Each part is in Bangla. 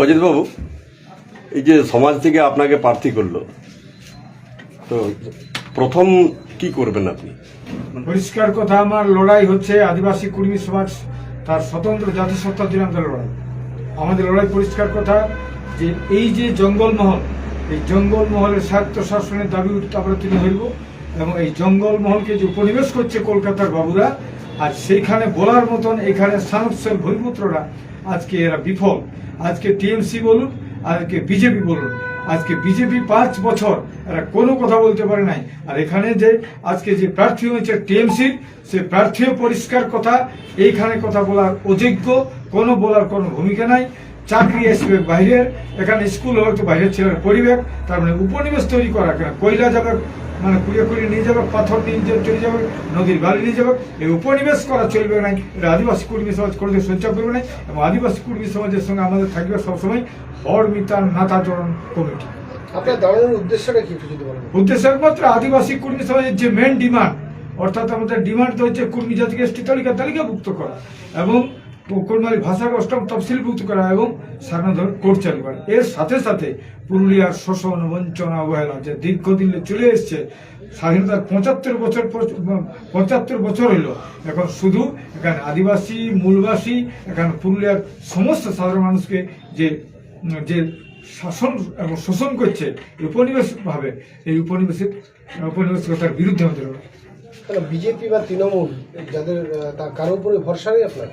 অজিত বাবু, এই যে সমাজ থেকে আপনাকে প্রার্থী করলো, তো প্রথম কি করবেন আপনি? পরিষ্কার কথা, আমার লড়াই হচ্ছে আদিবাসী কর্মী সমাজ তার স্বতন্ত্র জাতিসত্তা দিনান্তের লড়াই। আমাদের লড়াই পরিষ্কার কথা যে এই যে জঙ্গলমহল, এই জঙ্গলমহলের স্বায়ত্ত শাসনের দাবি আমরা তুলে ধরব এবং এই জঙ্গলমহলকে যে উপনিবেশ করছে কলকাতার বাবুরা, আজ সেইখানে বলার মতন এখানে সানসের ভূমিপুত্ররা আজকে এরা বিফল। আজকে টিএমসি বলুন, আজকে বিজেপি বলুন, আজকে বিজেপি 5 বছর এরা কোনো কথা বলতে পারে নাই। আর এখানে যে আজকে যে প্রার্থী হয়েছে টিএমসির, সে প্রার্থীও পরিষ্কার কথা এইখানে কথা বলার অযোগ্য, কোনো বলার কোনো ভূমিকা নাই। চাকরি আসবে বাইরের, এখানে স্কুল হয়তো বাইরের ছেলের পরিবেশ, তার মানে উপনিবেশ তৈরি করা কেন, কয়লা যাবে মানে কুড়িয়ে কুড়িয়ে নিয়ে যাবে, পাথর নিয়ে চলে যাবে, নদীর বালি নিয়ে যাবে, এই উপনিবেশ করা চলবে নাই। এটা আদিবাসী কর্মী সমাজ করতে সহ্য করবে নাই এবং আদিবাসী কর্মী সমাজের সঙ্গে আমাদের থাকবে সবসময় হর মিতার নাতাচরণ কমিটি। আপনার দাঁড়ানোর উদ্দেশ্যটা কি একটু যদি বলেন? উদ্দেশ্য একমাত্র আদিবাসী কর্মী সমাজের যে মেন ডিমান্ড, অর্থাৎ আমাদের ডিমান্ড হচ্ছে কর্মী জাতিকে এসটি তালিকাভুক্ত করা এবং কর্মী ভাষাকে 8ম তফসিলভুক্ত করা এবং স্বাধীনতার কোর্ট চালু করা। এর সাথে সাথে পুরুলিয়ার শোষণ, বঞ্চনা, অবহেলা যে দীর্ঘদিন চলে এসছে, স্বাধীনতার 75 বছর হইল, এখন শুধু এখানে আদিবাসী মূলবাসী এখানে পুরুলিয়ার সমস্ত সাধারণ মানুষকে যে যে শাসন এবং শোষণ করছে উপনিবেশ ভাবে, এই উপনিবেশিকতার বিরুদ্ধে আমাদের লড়াই। বিজেপি বা তৃণমূল যাদের কারোর উপরে ভরসা নেই আপনার?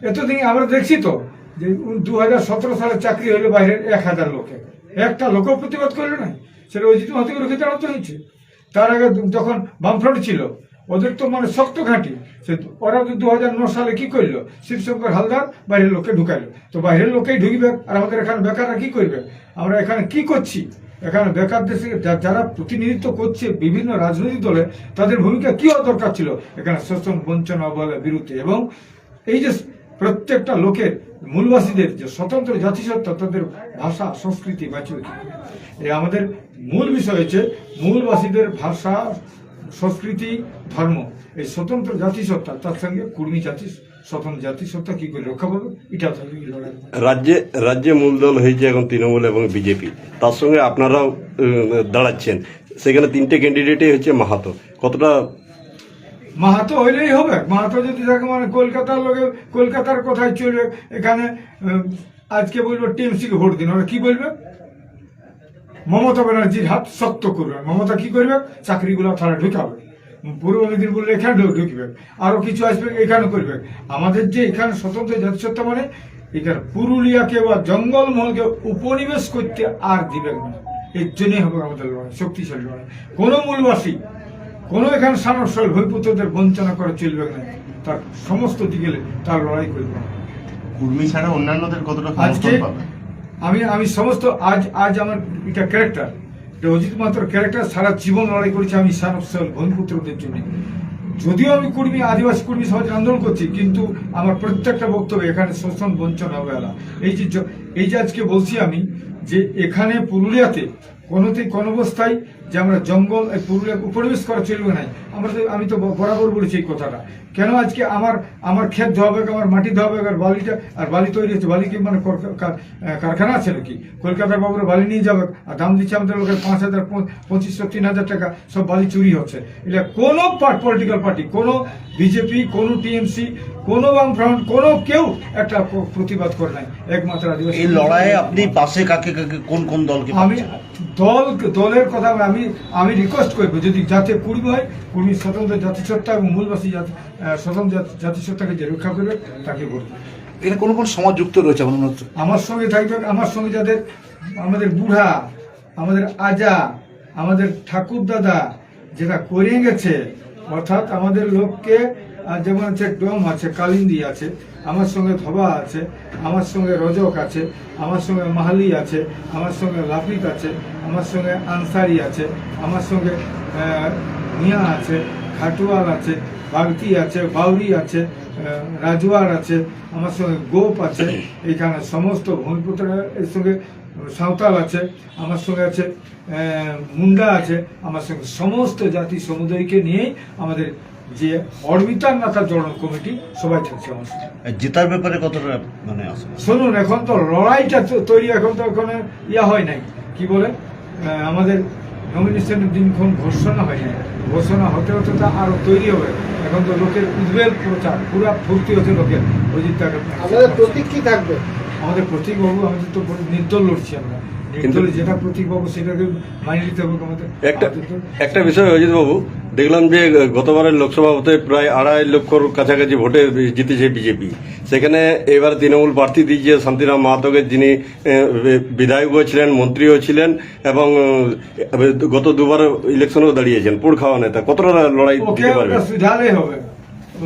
এতদিন আমরা দেখছি তো যে 2017 সালে চাকরি হইলো বাইরের 1000 লোকে, একটা লোকও প্রতিবাদ করলো না, সেটা অজিত মাহাতিকে রুখে দাঁড়াতে হয়েছে। তার আগে যখন বামফ্রন্ট ছিল, ওদের তো মানে শক্ত ঘাঁটি, সে ওরা 2009 সালে কি করলো, শিবশঙ্কর হালদার বাইরের লোককে ঢুকাইলো, তো বাইরের লোকেই ঢুকবে আর আমাদের এখানে বেকাররা কি করবে? আমরা এখানে কি করছি? এখানে বেকার দেশে যারা প্রতিনিধিত্ব করছে বিভিন্ন রাজনৈতিক দলে, তাদের ভূমিকা কি হওয়া দরকার ছিল এখানে শোষণ, বঞ্চনা, অবহেলার বিরুদ্ধে। এবং এই যে প্রত্যেকটা লোকের মূলবাসীদের যে স্বতন্ত্র জাতিসত্তা, তাদের ভাষা সংস্কৃতি বাঁচিয়ে, এই আমাদের মূল বিষয় হচ্ছে মূলবাসীদের ভাষা সংস্কৃতি ধর্ম, এই স্বতন্ত্র জাতিসত্তা, তার সঙ্গে কুর্মী জাতি স্বতন্ত্র জাতিসত্তা কি করে রক্ষা পাবে, এটা লড়াই। রাজ্যে মূল দল হয়েছে এখন তৃণমূল এবং বিজেপি, তার সঙ্গে আপনারাও দাঁড়াচ্ছেন, সেখানে 3টে ক্যান্ডিডেটই হচ্ছে মাহাতো। কতটা মাহাতো হইলেই হবে? মাহাতো যদি থাকে মানে কলকাতার লোকে কলকাতার কথাই চলবে। এখানে আজকে বলবো টিএমসিকে ভোট দিন, ওরা কি বলবে? মমতা ব্যানার্জির হাত শক্ত করবে। মমতা কি করবে? চাকরিগুলো তারা ঢুকাবে, পূর্ব মেদিনীপুর এখানে ঢুকবে, আরো কিছু আসবে এখানে করবে। আমাদের যে এখানে স্বতন্ত্র জাতিসত্তা মানে এখানে পুরুলিয়াকে বা জঙ্গলমহলকে উপনিবেশ করতে আর দিবে না। এর জন্যই হবে আমাদের লড়াই, শক্তিশালী লড়াই। কোনো মূলবাসী, কোনো এখানে সানসল ভূমিপুত্রদের বঞ্চনা করে চলবে না, তার সমস্ত দিকে তার লড়াই করবে। কুর্মী ছাড়া অন্যান্যদের কতটা আজকে আমি সমস্ত আজ আমার এটা ক্যারেক্টার, অজিত মাত্র ক্যারেক্টার, সারা জীবন লড়াই করেছি আমি সানসল ভূমিপুত্রদের জন্য। যদিও আমি আদিবাসী কর্মী সমাজের আন্দোলন করছি, কিন্তু আমার প্রত্যেকটা বক্তব্য এখানে শোষণ, বঞ্চনা, অবহেলা। এই যে আজকে বলছি আমি যে এখানে পুরুলিয়াতে কোনো অবস্থায় যে আমরা জঙ্গল পুরুলিয়া উপনিবেশ করা চলবে নাই। আমি তো বরাবর বলেছি এই কথাটা। কেন আজকে আমার ক্ষেত ধোয়া হবে, আমার মাটি ধোয়া হবে, আর বালি তৈরি হচ্ছে, বালি কি মানে কারখানা আছে নাকি? কলকাতার বাবুরা বালি নিয়ে যাবে আর দাম দিচ্ছে আমাদের লোকের 5,000, 2,500, 3,000 টাকা, সব বালি চুরি হচ্ছে। এটা কোনো পলিটিক্যাল পার্টি, কোনো বিজেপি, কোনো টিএমসি, কোনো বামফ্রন্ট, কোনো কেউ একটা প্রতিবাদ করে নাই, একমাত্র আদিবাসী। এই লড়াইয়ে আপনি পাশে কাকে কোন দলকে? আমি দলের কথা আমি রিকোয়েস্ট করবো, যদি যাতে কুর্মী হয়, কুর্মী স্বতন্ত্র জাতিসত্তা এবং মূলবাসী স্বতন্ত্র জাতিসত্তাকে যে রক্ষা করবে তাকে বলবো। এখানে কোন সমাজ যুক্ত রয়েছে আমার সঙ্গে থাকবে, আমার সঙ্গে যাদের আমাদের বুড়া, আমাদের আজা, আমাদের ঠাকুর দাদা যেটা করে গেছে, অর্থাৎ আমাদের লোককে যেমন আছে ডোম আছে, কালিন্দি আছে, আমার সঙ্গে ধবা আছে, আমার সঙ্গে রজক আছে, আমার সঙ্গে মাহালি আছে, আমার সঙ্গে লাফিক আছে, আমার সঙ্গে আনসারি আছে, আমার সঙ্গে মিয়া আছে, খাটুয়াল আছে, বাগতি আছে, বাউরি আছে, রাজওয়ার আছে, আমার সঙ্গে গোপ আছে, এখানে সমস্ত ভূমিপুত্রের সঙ্গে সাঁওতাল আছে, আমার সঙ্গে আছে মুন্ডা আছে, আমার সঙ্গে সমস্ত জাতি সমুদায়কে নিয়েই আমাদের যে অর্বিতার নাথা জড়ন কমিটি সবাই থাকছে আমার সাথে। জেতার ব্যাপারে কতটা মানে আছে? শুনুন, এখন তো লড়াইটা তৈরি, এখন তো ওখানে ইয়া হয় নাই, কি বলে আমাদের নমিনেশনের দিনক্ষণ ঘোষণা হয় নাই, ঘোষণা হতে হতে তো আরো তৈরি হবে। এখন তো লোকের উদ্বেগ প্রচার পুরা ফুর্তি হচ্ছে লোকের। অজিত আপনাদের প্রতীক কি থাকবে? আমাদের প্রতীকবাবু, আমাদের তো নির্দল লড়ছি আমরা, নির্দলে যেটা প্রতীকবাবু সেটাকে মানিয়ে নিতে হবে আমাদের। একটা বিষয় অজিত বাবু, দেখলাম যে গতবারের লোকসভা ভোটে প্রায় 2.5 লক্ষর কাছাকাছি ভোটে জিতেছে বিজেপি। সেখানে এবার তৃণমূল প্রার্থী দিয়েছে শান্তিরাম মাহাতোকে, যিনি বিধায়কও ছিলেন, মন্ত্রীও ছিলেন এবং গত 2বার ইলেকশনেও দাঁড়িয়েছেন। পোড় খাওয়া নেতা, কতটা লড়াই ওকে দিতে পারবে? সুঝালে হবে,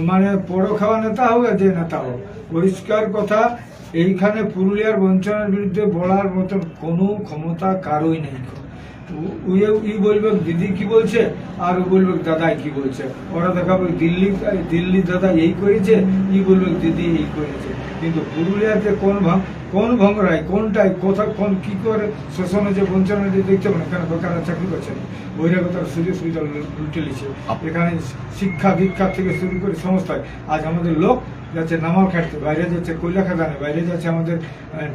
মানে পোড়ো খাওয়া নেতা হোক যে নেতা হোক, পরিষ্কার কথা এইখানে পুরুলিয়ার বঞ্চনার বিরুদ্ধে বলার মতো কোনো ক্ষমতা কারোই নেই। ই বলবে দিদি কি বলছে, আর ও বলবে দাদাই কি বলছে। ওরা দেখাবে দিল্লি দাদা এই করেছে, ই বলবে দিদি এই করেছে। কিন্তু পুরুলিয়াতে কোন ভঙ্গরায় কোনটাই কোথাও কোন কি করে শোষণ হয়েছে, বঞ্চনা হয়েছে দেখতে পাবেন। এখানে বেকার চাকরি করছে না, বহিরাগতার সুযোগ সুবিধা লুটে নিচ্ছে। এখানে শিক্ষা দীক্ষা থেকে শুরু করে সংস্থায় আজ আমাদের লোক যাচ্ছে নামাল খাটতে, বাইরে যাচ্ছে কয়লা খাদানে, বাইরে যাচ্ছে আমাদের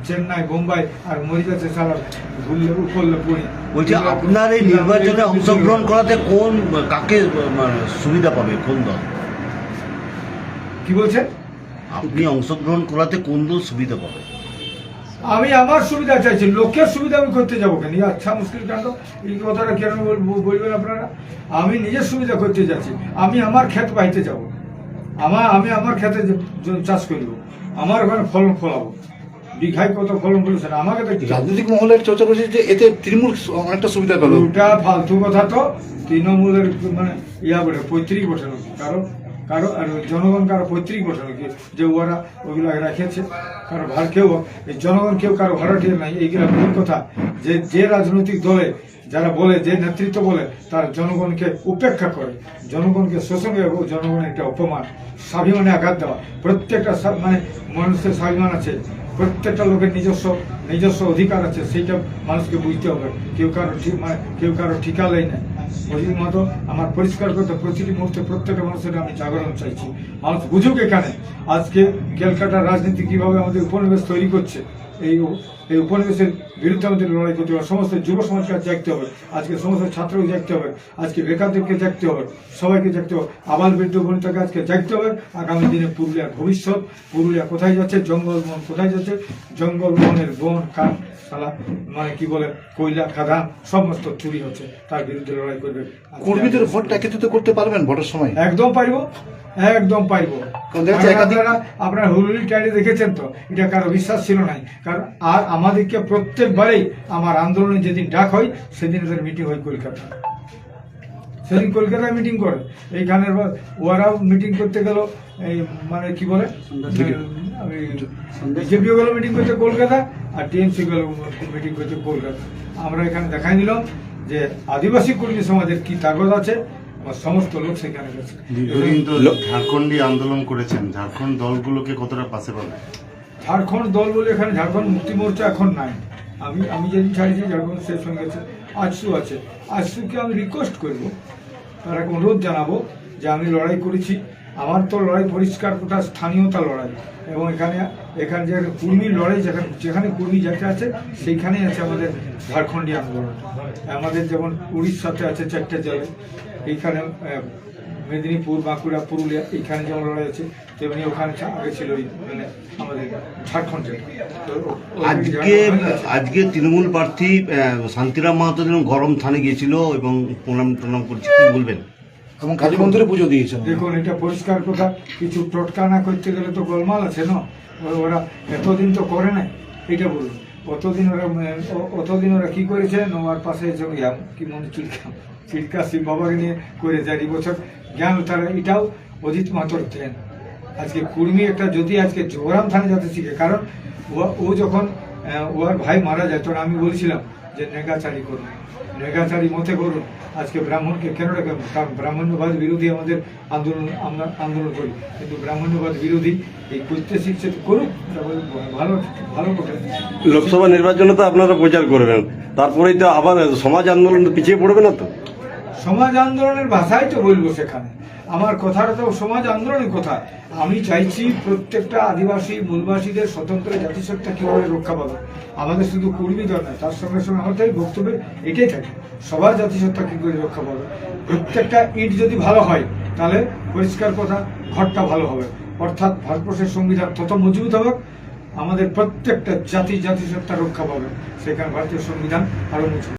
চেন্নাই বোম্বাই, আর মরে যাচ্ছে সারা ঘুরলে উপরলে পুরী। বলছি আপনার এই নির্বাচনে অংশগ্রহণ করাতে কোন কাকে মানে সুবিধা পাবে, কোন দল? কি বলছে? আপনি অংশগ্রহণ করাতে কোন দল সুবিধা পাবে? আমি আমার সুবিধা চাইছি, লোকের সুবিধা আমি করতে যাবো কেন? আচ্ছা মুশকিল কাণ্ড, এই কথাটা কেন বলবেন আপনারা? আমি নিজের সুবিধা করতে যাচ্ছি, আমি আমার ক্ষেত বাহিতে যাব, আমি আমার ক্ষেতে চাষ করব, আমার ওখানে ফলন ফলাবো, বিঘায় কত ফলন ফলেছে না আমাকে দেখতে। রাজনৈতিক মহলের চর্চা করছে যে এতে তৃণমূল অনেকটা সুবিধা পেল। ওটা ফালতু কথা। তো তৃণমূলের মানে ইয়া বলে পৈতৃক বটে কারো কারো, আর জনগণ কারো পৈতৃক বটে নাকি যে ওরা ওগুলো রেখেছে কারো ভার। কেউ এই জনগণ কেউ কারো ভাড়াটিয়ে নাই, এইগুলা ভুল কথা। যে রাজনৈতিক দলে যারা বলে, যে নেতৃত্ব বলে, তার জনগণকে উপেক্ষা করে, জনগণকে শোষণ এবং জনগণের একটা অপমান, স্বাভিমানে আঘাত দেওয়া। প্রত্যেকটা মানে মানুষের স্বাভিমান আছে, প্রত্যেকটা লোকের নিজস্ব অধিকার আছে, সেইটা মানুষকে বুঝতে হবে। কেউ কারো ঠিকালাই নাই। ওই মতো আমার পরিষ্কার করতে প্রতিটি মুহূর্তে প্রত্যেকটা মানুষের আমি জাগরণ চাইছি। মানুষ বুঝুক এখানে আজকে ক্যালকাটার রাজনীতি কিভাবে আমাদের উপনিবেশ তৈরি করছে। এই উপনিবেশের বিরুদ্ধে আমাদের লড়াই করতে হবে। সমস্ত যুব সমাজকে জাগতে হবে, আজকে সমস্ত ছাত্রকে জাগতে হবে, আজকে বেকারদেরকে জাগতে হবে, সবাইকে জাগতে হবে। আবাল বৃদ্ধ বনিতাকে আজকে জাগতে হবে। আগামী দিনে পুরুলিয়ার ভবিষ্যৎ, পুরুলিয়া কোথায় যাচ্ছে, জঙ্গলমহল কোথায় যাচ্ছে, জঙ্গলমহলের বন কাঠ সালা মানে কি বলে কয়লা খাদান সমস্ত চুরি হচ্ছে, তার বিরুদ্ধে লড়াই করবে। কর্মীদের ভোটটা একত্রিত করতে পারবেন ভোটের সময়? একদম পারবো, একদম পারবো। আপনার হুলুলি টাইডে দেখেছেন তো, এটা কারো বিশ্বাস ছিল না। কারণ আর আমাদেরকে প্রত্যেকবারেই আমার আন্দোলনে যেদিন ডাক হয় সেদিন ওদের মিটিং হয় কলকাতা। সেদিন কলকাতায় মিটিং করে, এইখানের ওরাও মিটিং করতে গেল, এই মানে কি বলে বিজেপিও গেল মিটিং করতে কলকাতা, আর টিএমসি গেল মিটিং করতে কলকাতা। আমরা এখানে দেখাই দিলাম যে আদিবাসী কর্মী সমাজের কি তাগত আছে, সমস্ত লোক সেখানে গেছে। ঝাড়খণ্ডী আন্দোলন করেছেন, ঝাড়খণ্ড দলগুলোকে কতটা পাশে পাবে? ঝাড়খণ্ড দল বলে এখানে ঝাড়খণ্ড মুক্তি মোর্চা এখন নাই। আমি যেদিন ছাড়িয়েছি ঝাড়খণ্ড শেষ হয়ে গেছে। আজসু আছে, আজসুকে আমি রিকোয়েস্ট করব, তার এক অনুরোধ জানাবো যে আমি লড়াই করেছি, আমার তো লড়াই পরিষ্কার কোথা স্থানীয়তা লড়াই, এবং এখানে যে কুর্মীর লড়াই, যেখানে কুর্মী জায়গা আছে সেইখানেই আছে আমাদের ঝাড়খণ্ডী আন্দোলন। আমাদের যেমন উড়িষ্যাতে আছে 4টে জেলায়, এইখানে মেদিনীপুর, বাঁকুড়া, পুরুলিয়া, এইখানে যেমন লড়াই আছে, তেমনি ওখানে আগে ছিল মানে আমাদের ঝাড়খণ্ডে। আজকে তৃণমূল প্রার্থী শান্তিরাম মাহাতো গরম থানে গিয়েছিল এবং প্রণাম করছে, কি বলবেন? এবং কালী মন্দিরে পুজো দিয়েছেন। দেখুন, এটা পরিষ্কার কথা, কিছু টোটকা না করতে গেলে তো গোলমাল আছে না। ওরা এতদিন তো করে নাই, এটা বলুন। অতদিন ওরা কি করেছে, ওর পাশে কি মনে চিটকা সিং বাবাকে নিয়ে করে 4 বছর জ্ঞান, তারা এটাও অজিত মাহাতোর দেন। আজকে কুর্মী একটা যদি আজকে জোরাম থানে যাতে শিখে, কারণ ও যখন ওর ভাই মারা যায় তখন আমি বলেছিলাম যে নেগাচারি করুন, নেগাচারি মতে করুন। আজকে ব্রাহ্মণকে কেন রাখে? কারণ ব্রাহ্মণ্যবাদ বিরোধী আমাদের আমরা আন্দোলন করি, কিন্তু ব্রাহ্মণ্যবাদ বিরোধী এই করতে শিখছে করুক, ভালো ভালো করে। লোকসভা নির্বাচনে তো আপনারা প্রচার করবেন, তারপরেই তো আবার সমাজ আন্দোলন পিছিয়ে পড়বে না তো? সমাজ আন্দোলনের ভাষাই তো বলবো সেখানে। আমার কথাটা তো সমাজ আন্দোলনের কথা। আমি চাইছি প্রত্যেকটা আদিবাসী মূলবাসীদের স্বতন্ত্র জাতিসত্তা কিভাবে রক্ষা পাবে। আমাদের শুধু কর্মী দল নয়, তার সঙ্গে সঙ্গে আমাদের বক্তব্যে এটাই থাকে, সবার জাতিসত্তা কি করে রক্ষা পাবে। প্রত্যেকটা ইট যদি ভালো হয় তাহলে পরিষ্কার কথা ঘরটা ভালো হবে, অর্থাৎ ভারতবর্ষের সংবিধান তত মজবুত হবে, আমাদের প্রত্যেকটা জাতিসত্তা রক্ষা পাবে, সেখানে ভারতীয় সংবিধান আরো মজবুত।